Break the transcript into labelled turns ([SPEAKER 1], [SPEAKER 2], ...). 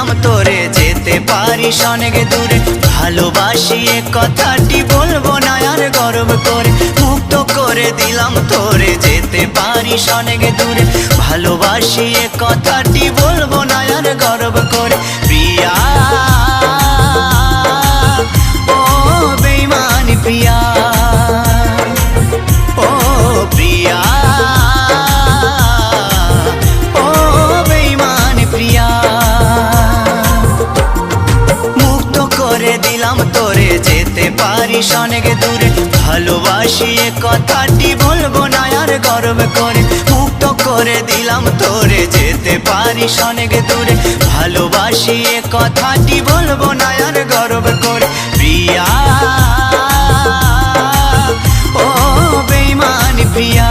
[SPEAKER 1] দিলাম তোরে যেতে পারিস অনেক দূরে। ভালোবাসি এ কথাটি বলবো না আর গর্ব করে, মুক্ত করে দিলাম তোরে যেতে পারিস অনেক দূরে। ভালোবাসি এ কথাটি বলবো না আর গর্ব করে। প্রিয়া ও বেঈমানি প্রিয়া, ও প্রিয়া ও বেঈমানি প্রিয়া। মুক্ত করে দিলাম তোরে যেতে পারিস অনেক দূরে। ভালোবাসি এ কথাটি বলবো না আর গর্ব করে, মুক্ত করে দিলাম তোরে যেতে পারিস অনেক দূরে। ভালোবাসি এ কথাটি বলবো না আর গর্ব করে। প্রিয়া ও বেঈমানি প্রিয়া।